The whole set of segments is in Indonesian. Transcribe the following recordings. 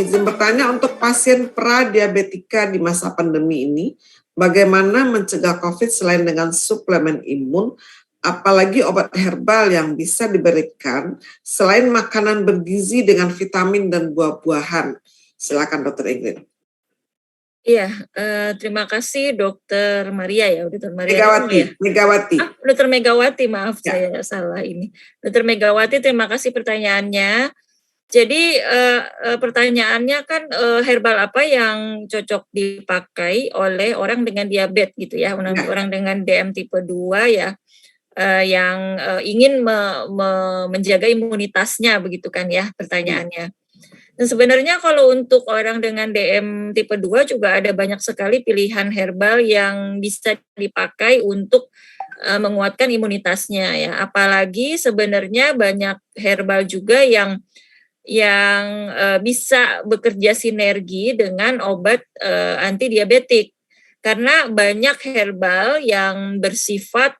izin bertanya untuk pasien pradiabetika di masa pandemi ini, bagaimana mencegah COVID selain dengan suplemen imun, apalagi obat herbal yang bisa diberikan selain makanan bergizi dengan vitamin dan buah-buahan. Silakan Dr. Ingrid. Iya, terima kasih Dokter Maria ya, Dokter Maria Megawati, Megawati. Dokter Megawati, maaf Ya. saya salah ini. Dokter Megawati, terima kasih pertanyaannya. Jadi pertanyaannya kan herbal apa yang cocok dipakai oleh orang dengan diabetes gitu ya, orang dengan DM tipe 2 ya, yang ingin menjaga imunitasnya begitu kan ya pertanyaannya. Dan sebenarnya kalau untuk orang dengan DM tipe 2 juga ada banyak sekali pilihan herbal yang bisa dipakai untuk menguatkan imunitasnya ya. Apalagi sebenarnya banyak herbal juga yang bisa bekerja sinergi dengan obat anti diabetik. Karena banyak herbal yang bersifat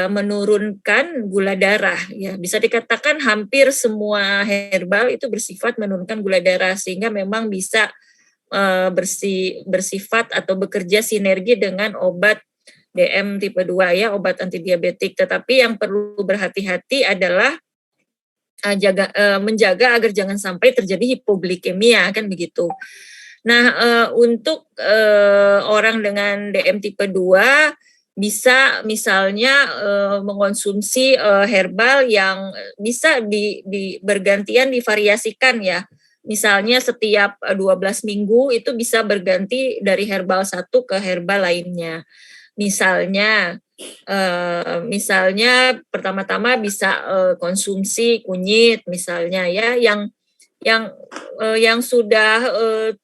menurunkan gula darah ya, bisa dikatakan hampir semua herbal itu bersifat menurunkan gula darah sehingga memang bisa bersifat atau bekerja sinergi dengan obat DM tipe 2 ya, obat anti diabetik. Tetapi yang perlu berhati-hati adalah menjaga agar jangan sampai terjadi hipoglikemia kan begitu. Nah, untuk orang dengan DM tipe 2 bisa misalnya mengonsumsi herbal yang bisa bergantian divariasikan ya. Misalnya setiap 12 minggu itu bisa berganti dari herbal satu ke herbal lainnya. Misalnya pertama-tama bisa konsumsi kunyit misalnya ya, yang sudah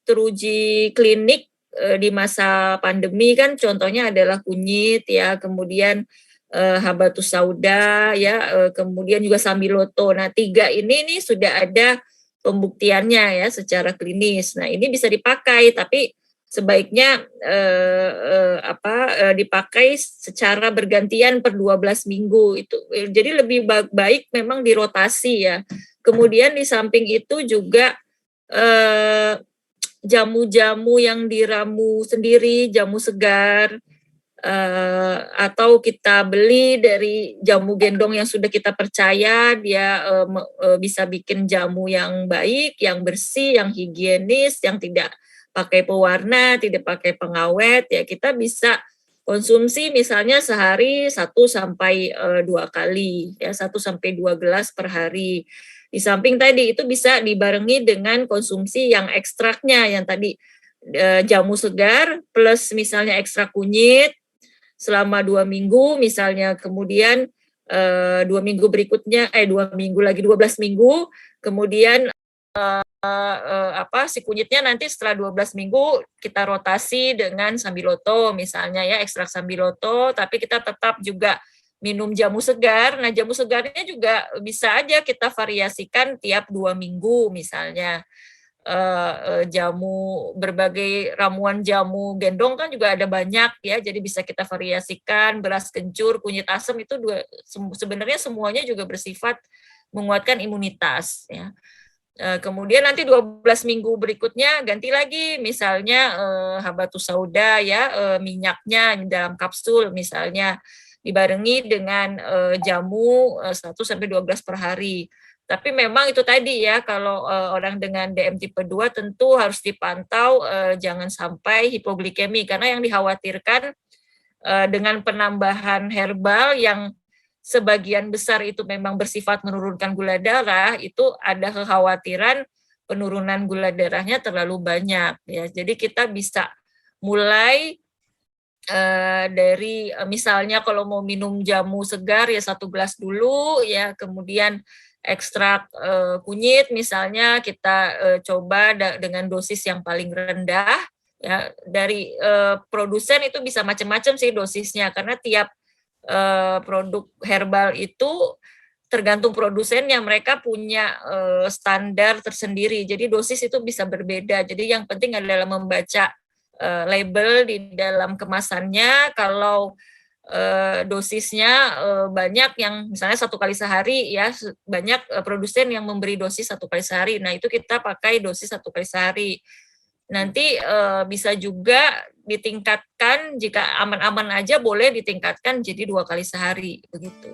teruji klinik di masa pandemi kan contohnya adalah kunyit ya, kemudian habatus sauda ya, kemudian juga sambiloto. Nah, 3 ini nih sudah ada pembuktiannya ya secara klinis. Nah, ini bisa dipakai tapi sebaiknya dipakai secara bergantian per 12 minggu itu. Jadi lebih baik memang dirotasi ya. Kemudian di samping itu juga jamu-jamu yang diramu sendiri, jamu segar, atau kita beli dari jamu gendong yang sudah kita percaya dia bisa bikin jamu yang baik, yang bersih, yang higienis, yang tidak pakai pewarna, tidak pakai pengawet ya, kita bisa konsumsi misalnya sehari 1 sampai 2 kali ya, 1 sampai 2 gelas per hari. Di samping tadi itu bisa dibarengi dengan konsumsi yang ekstraknya yang tadi jamu segar plus misalnya ekstrak kunyit selama 2 minggu misalnya, kemudian 2 minggu berikutnya 2 minggu lagi 12 minggu, kemudian si kunyitnya nanti setelah 12 minggu kita rotasi dengan sambiloto misalnya ya, ekstrak sambiloto, tapi kita tetap juga minum jamu segar. Nah, jamu segarnya juga bisa aja kita variasikan tiap 2 minggu misalnya. Jamu berbagai ramuan jamu gendong kan juga ada banyak ya, jadi bisa kita variasikan, beras kencur, kunyit asam itu sebenarnya semuanya juga bersifat menguatkan imunitas ya. Kemudian nanti 12 minggu berikutnya ganti lagi misalnya habatus sauda ya, minyaknya dalam kapsul misalnya dibarengi dengan jamu 1 sampai 2 gelas per hari. Tapi memang itu tadi ya, kalau orang dengan DM tipe 2 tentu harus dipantau jangan sampai hipoglikemi karena yang dikhawatirkan dengan penambahan herbal yang sebagian besar itu memang bersifat menurunkan gula darah, itu ada kekhawatiran penurunan gula darahnya terlalu banyak ya. Jadi kita bisa mulai dari misalnya kalau mau minum jamu segar ya 1 gelas dulu ya, kemudian ekstrak kunyit misalnya kita coba dengan dosis yang paling rendah ya. Dari produsen itu bisa macam-macam sih dosisnya karena tiap produk herbal itu tergantung produsennya, mereka punya standar tersendiri. Jadi dosis itu bisa berbeda. Jadi yang penting adalah membaca label di dalam kemasannya. Kalau dosisnya banyak yang misalnya 1 kali sehari ya, banyak produsen yang memberi dosis 1 kali sehari. Nah, itu kita pakai dosis 1 kali sehari. Nanti bisa juga ditingkatkan jika aman-aman aja boleh ditingkatkan jadi 2 kali sehari, begitu.